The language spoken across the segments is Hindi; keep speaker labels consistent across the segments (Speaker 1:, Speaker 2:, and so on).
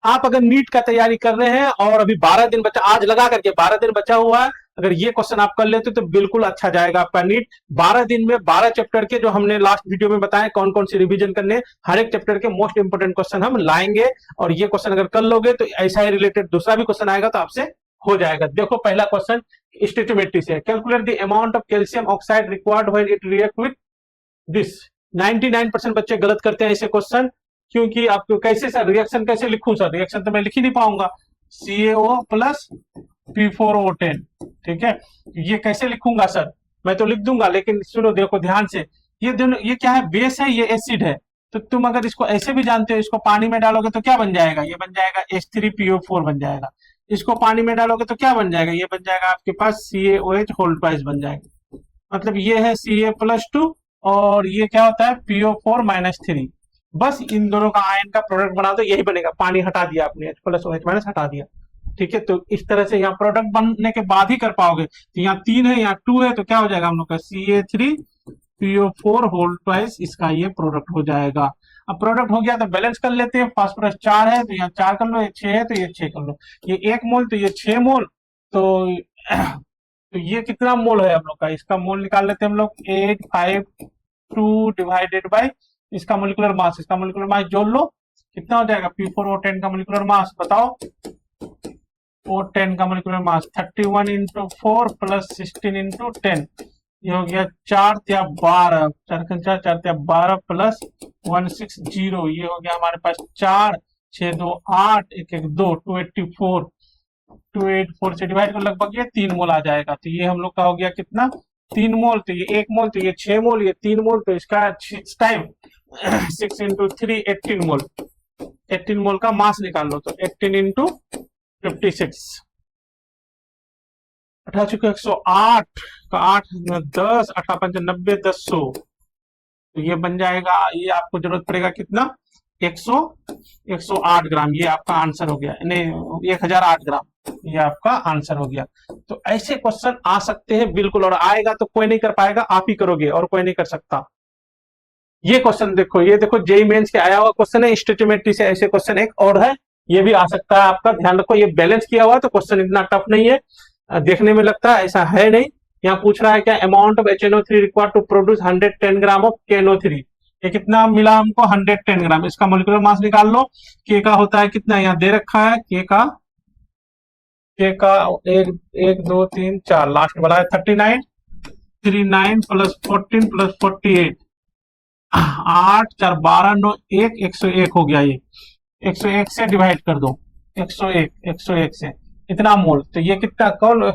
Speaker 1: आप अगर नीट का तैयारी कर रहे हैं और अभी 12 दिन बचा, आज लगा करके 12 दिन बचा हुआ है, अगर ये क्वेश्चन आप कर लेते तो बिल्कुल अच्छा जाएगा आपका नीट। 12 दिन में 12 चैप्टर के जो हमने लास्ट वीडियो में बताया कौन कौन सी रिवीजन करने, हर एक चैप्टर के मोस्ट इंपोर्टेंट क्वेश्चन हम लाएंगे, और ये क्वेश्चन अगर कर लोगे तो ऐसा ही रिलेटेड दूसरा भी क्वेश्चन आएगा तो आपसे हो जाएगा। देखो पहला क्वेश्चन स्टोइचियोमेट्री से, calculate the amount of calcium oxide required when it react with this. 99% बच्चे गलत करते हैं ऐसे क्वेश्चन, क्योंकि आपको कैसे सर रिएक्शन कैसे लिखूं, सर रिएक्शन तो मैं लिख ही नहीं पाऊंगा। CaO प्लस P4O10, ठीक है, ये कैसे लिखूंगा सर, मैं तो लिख दूंगा, लेकिन सुनो देखो ध्यान से, ये दोनों, ये क्या है, बेस है, ये एसिड है, तो तुम अगर इसको ऐसे भी जानते हो, इसको पानी में डालोगे तो क्या बन जाएगा, ये बन जाएगा H3PO4 बन जाएगा। इसको पानी में डालोगे तो क्या बन जाएगा, ये बन जाएगा आपके पास CaOH होल ट्वाइस बन जाएगा। मतलब ये है Ca+2 और ये क्या होता है PO4-3। बस इन दोनों का आयन का प्रोडक्ट बना दो, यही बनेगा। पानी हटा दिया आपने, H+OH- हटा दिया, ठीक है। तो इस तरह से यहाँ प्रोडक्ट बनने के बाद ही कर पाओगे। तो यहाँ 3 है, यहाँ 2 है, तो क्या हो जाएगा हम लोग का Ca3PO4 होल ट्वाइस, इसका ये प्रोडक्ट हो जाएगा। अब प्रोडक्ट हो गया तो बैलेंस कर लेते हैं। फास्फोरस 4 है तो यहाँ 4 कर लो, ये 6 है तो ये 6 कर लो, ये 1 मोल तो ये 6 मोल, तो ये कितना मोल है हम लोग का, इसका मोल निकाल लेते हैं हम लोग। 852 डिवाइडेड बाई इसका मोलिकुलर मास, इसका मोलिकुलर मास जोड़ लो, कितना हो जाएगा। P4O10 का मोलिकुलर मास बताओ, O10 का molecular mass 31 into 4 plus 16 into 10, ये हो गया 4 या 12, 4 या 12 प्लस 160, ये हो गया हमारे पास 4 6 2 8 1 1 2 284 से डिवाइड कर लगभग ये 3 मोल आ जाएगा। तो ये हम लोग का हो गया कितना, 3 मोल, तो ये 1 मोल, तो ये 6 मोल, ये 3 मोल, तो इसका 6 टाइम 6 इंटू 3 18 मोल, 18 मोल का मास निकाल लो। तो 18 इंटू 56, 108 का 8 10 8 5 90 10 100, तो ये बन जाएगा, ये आपको जरूरत पड़ेगा कितना, 108 ग्राम, ये आपका आंसर हो गया, नहीं 1008 ग्राम, ये आपका आंसर हो गया। तो ऐसे क्वेश्चन आ सकते हैं बिल्कुल, और आएगा तो कोई नहीं कर पाएगा, आप ही करोगे और कोई नहीं कर सकता। ये क्वेश्चन देखो, ये देखो जेईई मेंस के आया हुआ क्वेश्चन है, स्टोइचियोमेट्री से ऐसे क्वेश्चन एक और है, ये भी आ सकता है आपका, ध्यान रखो। ये बैलेंस किया हुआ तो क्वेश्चन इतना टफ नहीं है, देखने में लगता है ऐसा है नहीं। यहाँ पूछ रहा है क्या, amount of HNO3 required to produce 110 gram of KNO3, ये कितना मिला हमको, 110 ग्राम। इसका मोलिकुलर मास निकाल लो, के का होता है कितना, यहाँ दे रखा है के का 1 2 3 4, लास्ट वाला है 39, 39 प्लस 14 प्लस 48, 8 4 12 9 1 101 हो गया। ये 101 से डिवाइड कर दो, 101 से इतना मोल, तो ये कितना कौन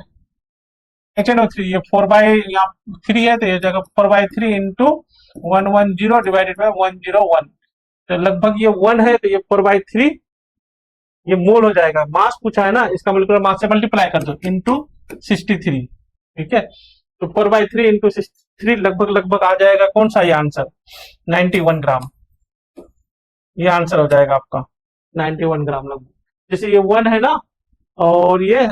Speaker 1: HNO3, ये 4/3 है, तो ये जगह 4/3 इंटू 110 डिवाइडेड बाय 101, तो लगभग ये 1 है, तो ये 4/3 ये मोल हो जाएगा। मास पूछा है ना, इसका मोलिकुलर मास से मल्टीप्लाई कर दो इंटू 63, ठीक है। तो 4/3 इंटू 63 लगभग आ जाएगा कौन सा ये आंसर, 91 ग्राम, ये आंसर हो जाएगा आपका 91 ग्राम लगभग। जैसे ये 1 है ना, और ये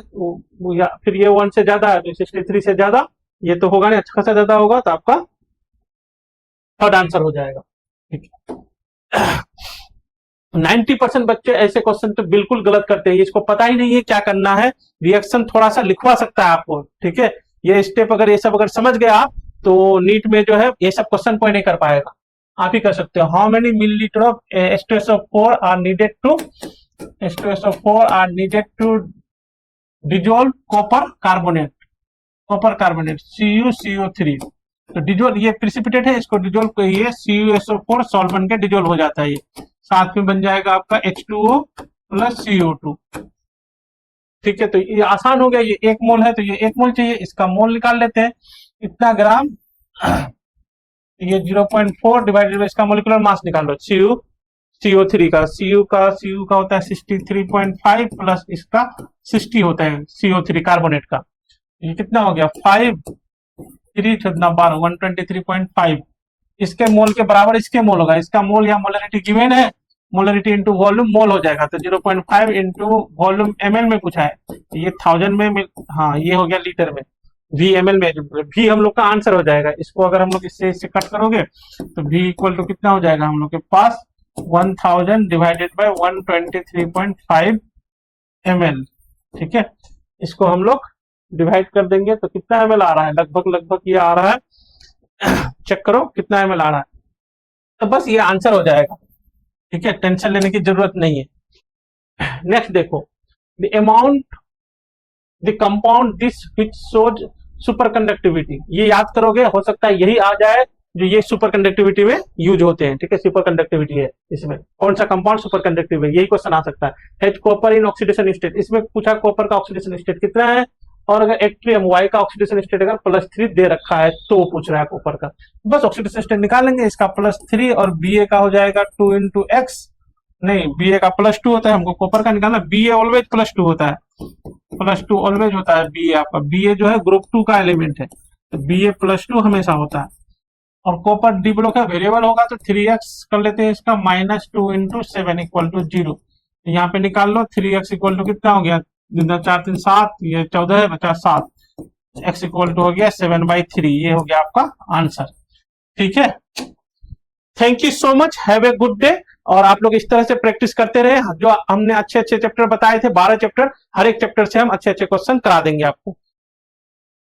Speaker 1: फिर ये 1 से ज्यादा है, तो 63 से ज्यादा, ये तो होगा नहीं, अच्छा खासा ज्यादा होगा, तो आपका थर्ड आंसर हो जाएगा, ठीक है। 90% बच्चे ऐसे क्वेश्चन तो बिल्कुल गलत करते हैं, इसको पता ही नहीं है क्या करना है, रिएक्शन थोड़ा सा लिखवा सकता है आपको, ठीक है। ये स्टेप अगर ये सब अगर समझ गए आप, तो नीट में जो है ये सब क्वेश्चन कोई नहीं कर पाएगा, आप ही कर सकते हो। How many milliliter of H2SO4 are needed to dissolve copper carbonate CuCO3, तो डिजोल्व, ये प्रिसिपिटेट है, इसको डिजोल्व, ये CuSO4 सॉल्ट बन के डिजोल्व हो जाता है, ये साथ में बन जाएगा आपका H2O प्लस CO2, ठीक है। तो ये आसान हो गया, ये 1 मोल है तो ये 1 मोल चाहिए, इसका मोल निकाल लेते हैं, इतना ग्राम, ये 0.4 डिवाइडेड बाई इसका मोलिकुलर मास निकाल लो, CO3 का, CU का होता है 63.5 प्लस इसका 60 होता है CO3 कार्बोनेट का, ये कितना हो गया 5 3 12 123.5, इसके मोल के बराबर इसके मोल होगा, इसका मोल या मोलरिटी गिवन है, मोलरिटी इंटू वॉल्यूम मोल हो जाएगा, तो 0.5 इंटू वॉल्यूम ml में पूछा है, तो ये 1000 में, हाँ ये हो गया लीटर में, V ml में, V हम लोग का आंसर हो जाएगा। इसको अगर हम लोग इससे कट करोगे तो V इक्वल टू कितना हो जाएगा हम लोग के पास 1000 डिवाइडेड बाय 123.5 ml। ठीक है, इसको हम लोग डिवाइड कर देंगे तो कितना ml आ रहा है, लगभग ये आ रहा है चेक करो कितना ml आ रहा है, तो बस ये आंसर हो जाएगा। ठीक है, टेंशन लेने की जरूरत नहीं है। नेक्स्ट देखो, the amount the compound this which shows super conductivity, ये याद करोगे, हो सकता है यही आ जाए जो ये सुपर कंडक्टिविटी में यूज होते हैं। ठीक है, सुपर कंडक्टिविटी है, इसमें कौन सा कंपाउंड सुपर कंडक्टिव है, यही क्वेश्चन आ सकता है। H copper in oxidation state, इसमें पूछा कॉपर का ऑक्सीडेशन स्टेट कितना है, और अगर एक्ट्रियम वाई का ऑक्सीडेशन स्टेट अगर +3 दे रखा है तो वो पूछ रहा है कॉपर का, बस ऑक्सीडेशन स्टेट निकालेंगे, इसका +3 और Ba का हो जाएगा 2 into x, नहीं Ba का +2 होता है, हमको कॉपर का निकालना, Ba ऑलवेज +2 होता है, +2 ऑलवेज होता है Ba आपका, Ba जो है ग्रुप 2 का एलिमेंट है, तो Ba +2 हमेशा होता है। और कॉपर डी ब्लॉक है, वेरिएबल होगा तो 3x कर लेते हैं इसका, -2 into 7 = 0, यहाँ पे निकाल लो 3x = कितना हो गया, 4 3 7, ये 14 है, बचा 7, x = हो गया 7/3, ये हो गया आपका आंसर। ठीक है, thank you so much, have a good day. और आप लोग इस तरह से प्रैक्टिस करते रहे, जो हमने अच्छे चैप्टर बताए थे 12 चैप्टर, हर एक चैप्टर से हम अच्छे क्वेश्चन करा देंगे आपको।